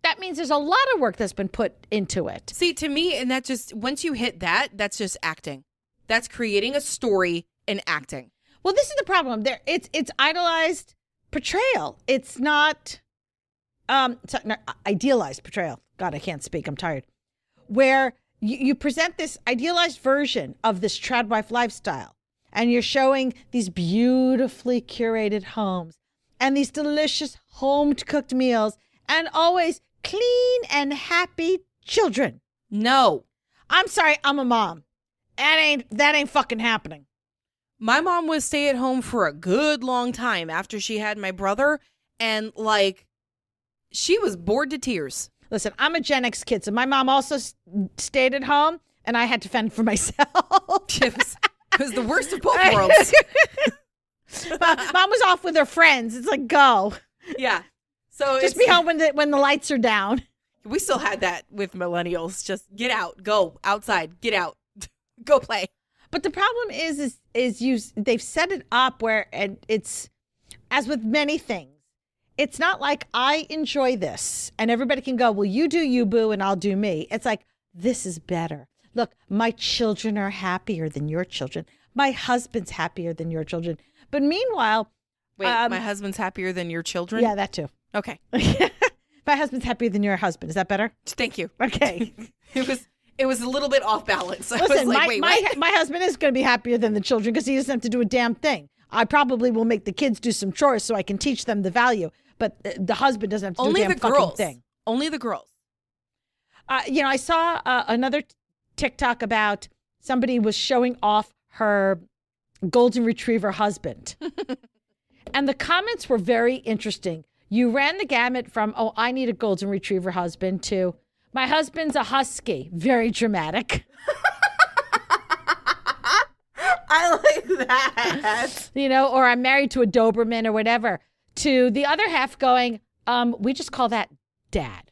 that means there's a lot of work that's been put into it. See, to me, and that just, once you hit that, that's just acting. That's creating a story and acting. Well, this is the problem. It's idolized portrayal. It's not idealized portrayal. God, I can't speak. I'm tired. Where you present this idealized version of this Tradwife lifestyle, and you're showing these beautifully curated homes and these delicious home-cooked meals and always clean and happy children. No. I'm sorry, I'm a mom. That ain't fucking happening. My mom was stay at home for a good long time after she had my brother, and like she was bored to tears. Listen, I'm a Gen X kid, so my mom also stayed at home, and I had to fend for myself. It was the worst of both worlds. Mom was off with her friends. It's like, go. Yeah. So just be home when the lights are down. We still had that with millennials. Just get out, go outside, get out, go play. But the problem is they've set it up where, and it's, as with many things, it's not like I enjoy this and everybody can go, well, you do you, boo, and I'll do me. It's like, this is better. Look, my children are happier than your children. My husband's happier than your children. But meanwhile... Wait, my husband's happier than your children? Yeah, that too. Okay. My husband's happier than your husband. Is that better? Thank you. Okay. It was a little bit off balance. I Listen, was like, wait, what? my husband is going to be happier than the children because he doesn't have to do a damn thing. I probably will make the kids do some chores so I can teach them the value, but the husband doesn't have to do a damn fucking thing. Only the girls. I saw another TikTok about somebody was showing off her golden retriever husband. And the comments were very interesting. You ran the gamut from, oh, I need a golden retriever husband, to my husband's a husky. Very dramatic. I like that. Or I'm married to a Doberman or whatever. To the other half going, we just call that dad.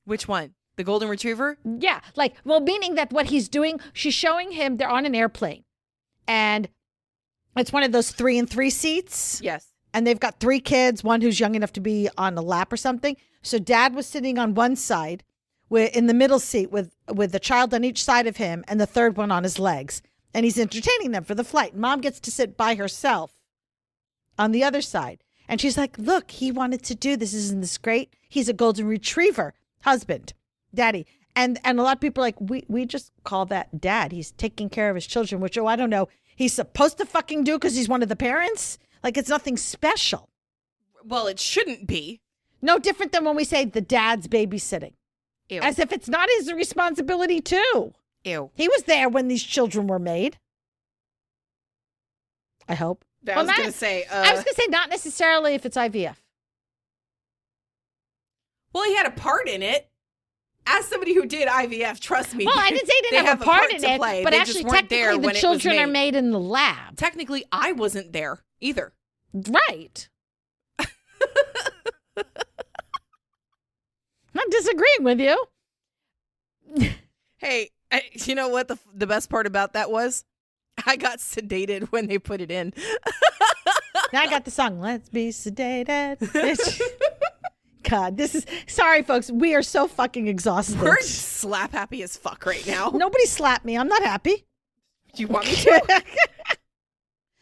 Which one? The golden retriever? Yeah. Meaning that what he's doing, she's showing him, they're on an airplane. And it's one of those 3 and 3 seats. Yes. And they've got 3 kids, one who's young enough to be on a lap or something. So dad was sitting on one side in the middle seat with the child on each side of him and the third one on his legs. And he's entertaining them for the flight. Mom gets to sit by herself on the other side. And she's like, look, he wanted to do this. Isn't this great? He's a golden retriever husband, daddy. And a lot of people are like, we just call that dad. He's taking care of his children, which, I don't know, he's supposed to fucking do because he's one of the parents. Like, it's nothing special. Well, it shouldn't be. No different than when we say the dad's babysitting. Ew. As if it's not his responsibility, too. Ew. He was there when these children were made. I hope. I was going to say not necessarily if it's IVF. Well, he had a part in it. As somebody who did IVF, trust me. Well, I didn't say he didn't have a part in it, but they actually, technically, the children are made in the lab. Technically, I wasn't there either. Right. I'm not disagreeing with you. Hey, you know what the best part about that was? I got sedated when they put it in. Now I got the song, Let's Be Sedated. God, sorry, folks. We are so fucking exhausted. We're slap happy as fuck right now. Nobody slapped me. I'm not happy. Do you want me to?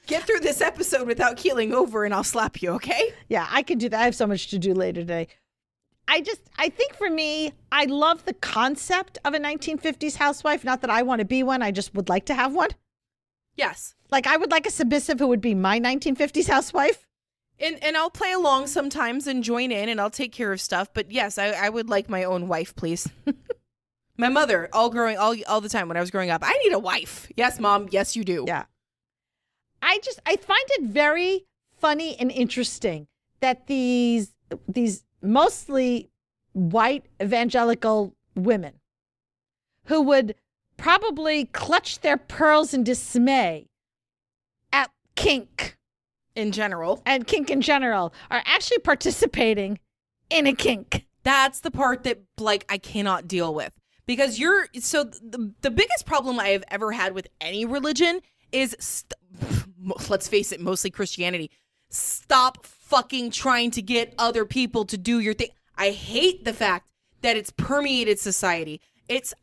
Get through this episode without keeling over and I'll slap you, okay? Yeah, I can do that. I have so much to do later today. I think for me, I love the concept of a 1950s housewife. Not that I want to be one. I just would like to have one. Yes. Like, I would like a submissive who would be my 1950s housewife. And I'll play along sometimes and join in and I'll take care of stuff. But yes, I would like my own wife, please. My mother, all the time when I was growing up, I need a wife. Yes, Mom. Yes, you do. Yeah. I find it very funny and interesting that these mostly white evangelical women who would probably clutch their pearls in dismay at Kink in general are actually participating in a kink. That's the part that I cannot deal with, because the biggest problem I have ever had with any religion is let's face it, mostly Christianity. Stop fucking trying to get other people to do your thing. I hate the fact that it's permeated society.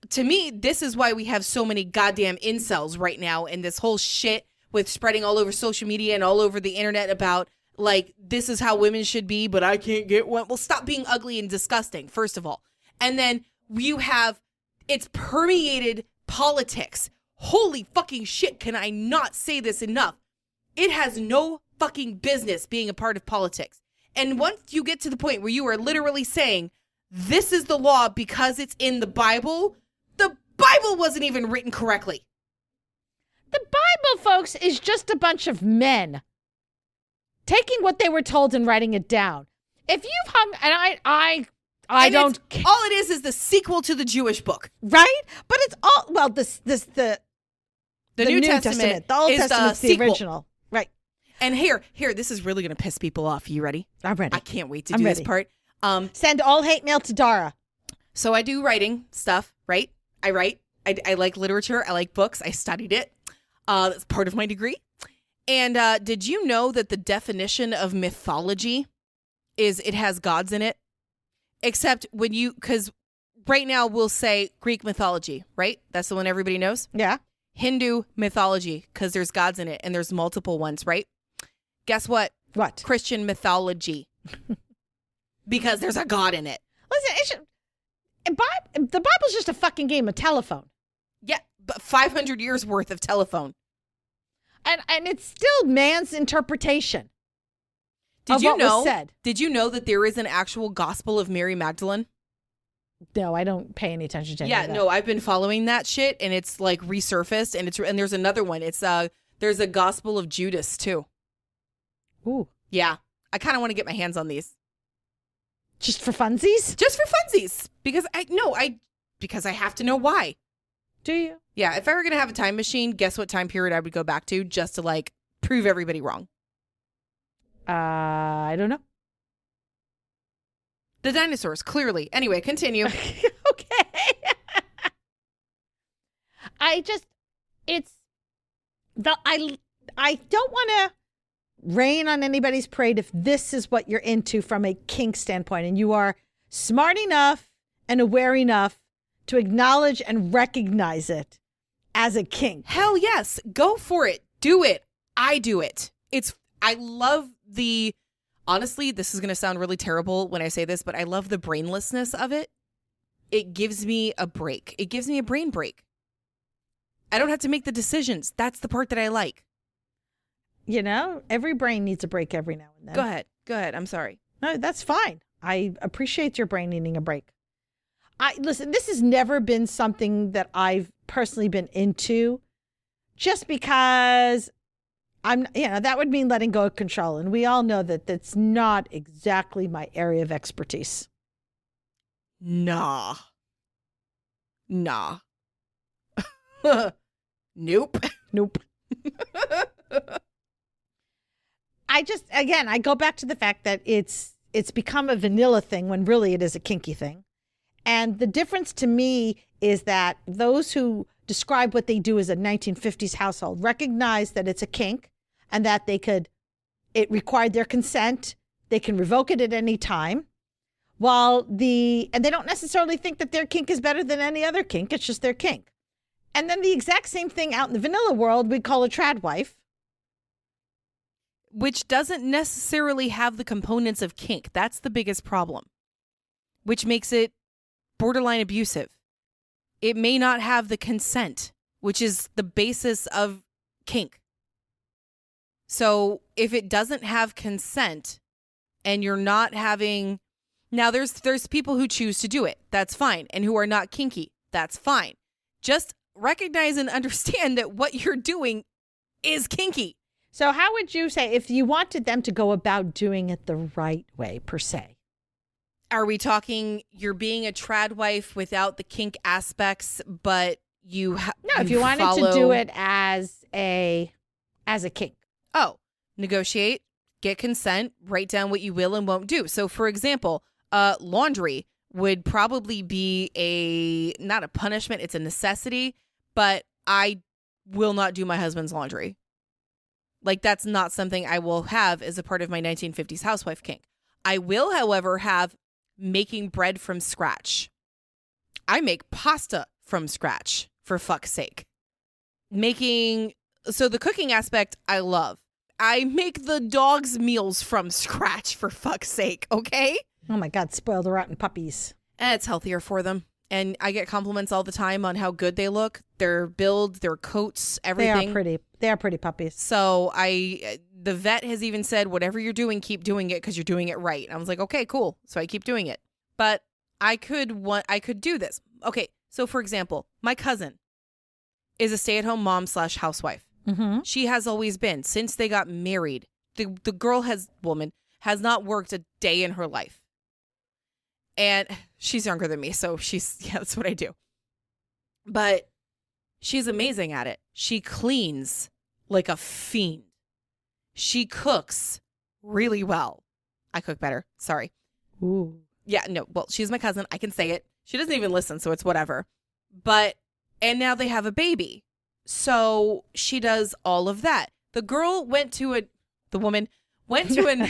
To me, this is why we have so many goddamn incels right now, and this whole shit with spreading all over social media and all over the internet about, this is how women should be, but I can't get one. Well, stop being ugly and disgusting, first of all. And then it's permeated politics. Holy fucking shit, can I not say this enough? It has no fucking business being a part of politics. And once you get to the point where you are literally saying, this is the law because it's in the Bible wasn't even written correctly. The Bible, folks, is just a bunch of men taking what they were told and writing it down. If you've hung, and I don't, all it is the sequel to the Jewish book, right? But it's all the New Testament. The Old Testament's the original, right? And here, this is really going to piss people off. You ready? I'm ready. I can't wait to do this part. Send all hate mail to Dara. So I do writing stuff, right? I write. I like literature. I like books. I studied it. That's part of my degree. And did you know that the definition of mythology is it has gods in it? Except because right now we'll say Greek mythology, right? That's the one everybody knows. Yeah. Hindu mythology, because there's gods in it and there's multiple ones, right? Guess what? What? Christian mythology. because there's a God in it. Listen, the Bible's just a fucking game of telephone. Yeah, but 500 years worth of telephone. And it's still man's interpretation. Did you know? Was said. Did you know that there is an actual Gospel of Mary Magdalene? No, I don't pay any attention to any of that. No, I've been following that shit, and it's like resurfaced, and there's another one. It's there's a Gospel of Judas too. Ooh, yeah, I kind of want to get my hands on these. Just for funsies? Just for funsies, because I have to know why. Do you? Yeah, if I were gonna have a time machine, guess what time period I would go back to just to like prove everybody wrong? I don't know. The dinosaurs, clearly. Anyway, continue. Okay. I don't want to rain on anybody's parade if this is what you're into from a kink standpoint, and you are smart enough and aware enough to acknowledge and recognize it as a kink. Hell yes. Go for it. Do it. I do it. I love honestly, this is going to sound really terrible when I say this, but I love the brainlessness of it. It gives me a break. It gives me a brain break. I don't have to make the decisions. That's the part that I like. You know, every brain needs a break every now and then. Go ahead. I'm sorry. No, that's fine. I appreciate your brain needing a break. Listen, this has never been something that I've personally been into just because that would mean letting go of control. And we all know that that's not exactly my area of expertise. Nah. Nope. Nope. I go back to the fact that it's become a vanilla thing when really it is a kinky thing. And the difference to me is that those who describe what they do as a 1950s household recognize that it's a kink and that it required their consent. They can revoke it at any time. And they don't necessarily think that their kink is better than any other kink. It's just their kink. And then the exact same thing out in the vanilla world, we call a tradwife. Which doesn't necessarily have the components of kink. That's the biggest problem. Which makes it borderline abusive. It may not have the consent, which is the basis of kink. So if it doesn't have consent and you're not having... Now there's people who choose to do it. That's fine. And who are not kinky. That's fine. Just recognize and understand that what you're doing is kinky. So how would you say if you wanted them to go about doing it the right way, per se? Are we talking you're being a tradwife without the kink aspects, but you if you wanted to do it as a kink. Oh, negotiate, get consent, write down what you will and won't do. So, for example, laundry would probably be not a punishment, it's a necessity, but I will not do my husband's laundry. Like, that's not something I will have as a part of my 1950s housewife kink. I will, however, have making bread from scratch. I make pasta from scratch, for fuck's sake. So the cooking aspect, I love. I make the dog's meals from scratch, for fuck's sake, okay? Oh my God, spoiled rotten puppies. And it's healthier for them. And I get compliments all the time on how good they look. Their build, their coats, everything. They are pretty puppies. So the vet has even said, whatever you're doing, keep doing it because you're doing it right. And I was like, okay, cool. So I keep doing it. But I could do this. Okay, so for example, my cousin is a stay-at-home mom / housewife. Mm-hmm. She has always been since they got married. The woman has not worked a day in her life. And she's younger than me, so that's what I do. But she's amazing at it. She cleans like a fiend. She cooks really well. I cook better. Sorry. Ooh. Yeah, no. Well, she's my cousin. I can say it. She doesn't even listen, so it's whatever. And now they have a baby. So she does all of that. The woman went to an...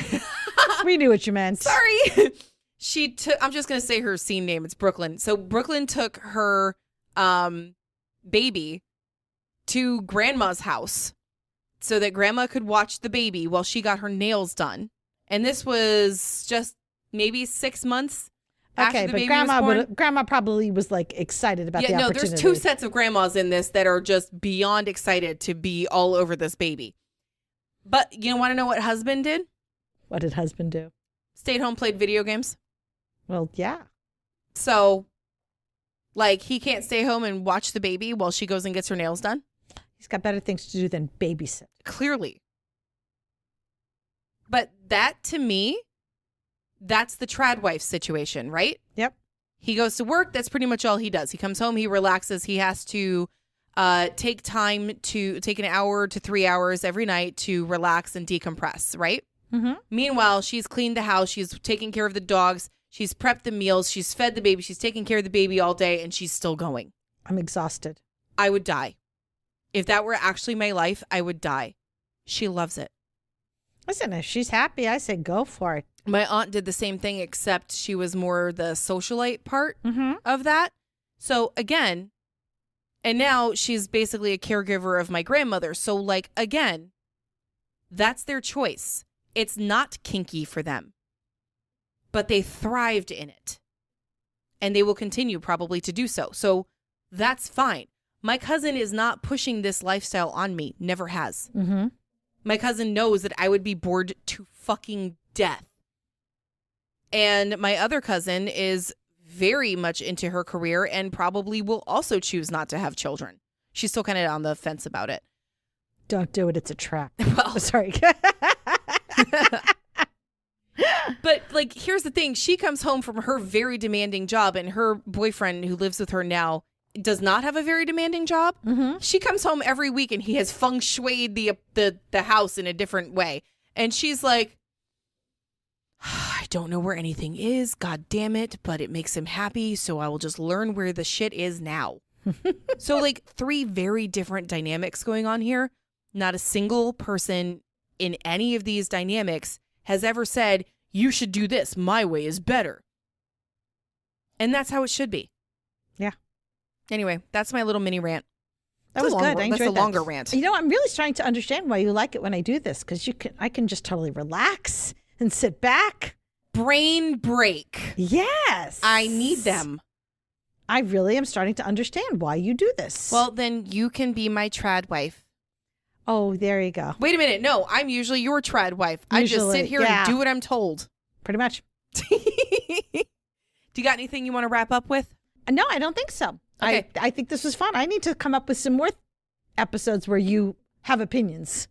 We knew what you meant. Sorry. I'm just going to say her scene name. It's Brooklyn. So Brooklyn took her baby to grandma's house so that grandma could watch the baby while she got her nails done. And this was just maybe 6 months after Okay, the but baby was born. grandma probably was like excited about the opportunity. There's 2 sets of grandmas in this that are just beyond excited to be all over this baby. But you want to know what husband did? What did husband do? Stayed home, played video games. Well, yeah. So, like, he can't stay home and watch the baby while she goes and gets her nails done? He's got better things to do than babysit. Clearly. But that, to me, that's the Tradwife situation, right? Yep. He goes to work. That's pretty much all he does. He comes home. He relaxes. He has to take an hour to 3 hours every night to relax and decompress, right? Mm-hmm. Meanwhile, she's cleaned the house. She's taken care of the dogs. She's prepped the meals. She's fed the baby. She's taking care of the baby all day, and she's still going. I'm exhausted. I would die. If that were actually my life, I would die. She loves it. Listen, if she's happy, I say go for it. My aunt did the same thing, except she was more the socialite part Mm-hmm. of that. So again, and now she's basically a caregiver of my grandmother. So like, again, that's their choice. It's not kinky for them, but they thrived in it and they will continue probably to do so. So that's fine. My cousin is not pushing this lifestyle on me. Never has. Mm-hmm. My cousin knows that I would be bored to fucking death. And my other cousin is very much into her career and probably will also choose not to have children. She's still kind of on the fence about it. Don't do it. It's a trap. Well, Sorry. but like, here's the thing. She comes home from her very demanding job and her boyfriend who lives with her now does not have a very demanding job. Mm-hmm. She comes home every week and he has feng shuied the house in a different way. And she's like, I don't know where anything is. God damn it. But it makes him happy. So I will just learn where the shit is now. So like 3 very different dynamics going on here. Not a single person in any of these dynamics has ever said, you should do this. My way is better. And that's how it should be. Yeah. Anyway, that's my little mini rant. That was good. I enjoyed That's a that. longer rant. You know, I'm really starting to understand why you like it when I do this, because I can just totally relax and sit back. Brain break. Yes. I need them. I really am starting to understand why you do this. Well, then you can be my Tradwife. Oh, there you go. Wait a minute. No, I'm usually your Tradwife. I just sit here and do what I'm told. Pretty much. Do you got anything you want to wrap up with? No, I don't think so. Okay. I think this was fun. I need to come up with some more episodes where you have opinions.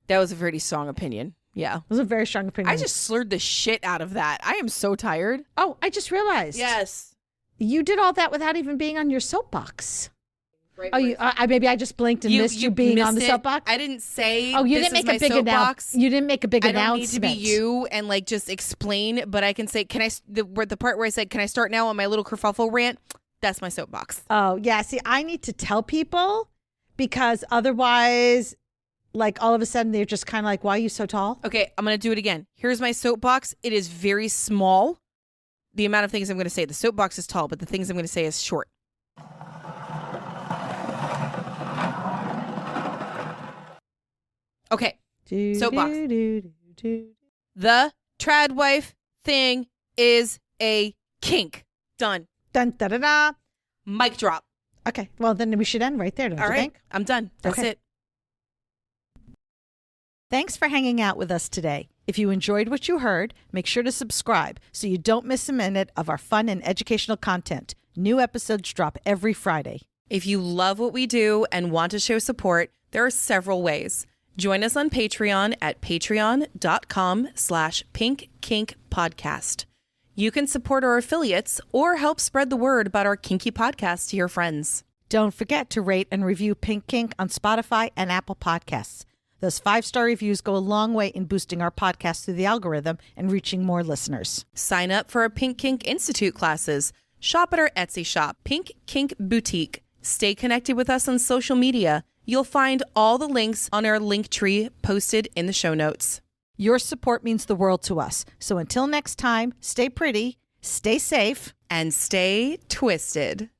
That was a very strong opinion. Yeah. It was a very strong opinion. I just slurred the shit out of that. I am so tired. Oh, I just realized. Yes. You did all that without even being on your soapbox. Right, Oh, maybe I just blinked and missed you being on the soapbox. I didn't say. Oh, you this didn't is make a my big soapbox. You didn't make a big I don't announcement. need to be you and like just explain, but I can say, can I? The part where I said, can I start now on my little kerfuffle rant? That's my soapbox. Oh yeah. See, I need to tell people because otherwise, like all of a sudden they're just kind of like, "Why are you so tall?" Okay, I'm gonna do it again. Here's my soapbox. It is very small. The amount of things I'm gonna say. The soapbox is tall, but the things I'm gonna say is short. Okay. Soapbox. The Tradwife thing is a kink. Done. Dun da da da. Mic drop. Okay. Well, then we should end right there, don't All you right. think? I'm done. That's Okay. it. Thanks for hanging out with us today. If you enjoyed what you heard, make sure to subscribe so you don't miss a minute of our fun and educational content. New episodes drop every Friday. If you love what we do and want to show support, there are several ways. Join us on Patreon at patreon.com/pinkkinkpodcast. You can support our affiliates or help spread the word about our kinky podcast to your friends. Don't forget to rate and review Pink Kink on Spotify and Apple Podcasts. Those 5-star reviews go a long way in boosting our podcast through the algorithm and reaching more listeners. Sign up for our Pink Kink Institute classes. Shop at our Etsy shop, Pink Kink Boutique. Stay connected with us on social media. You'll find all the links on our link tree posted in the show notes. Your support means the world to us. So until next time, stay pretty, stay safe, And stay twisted.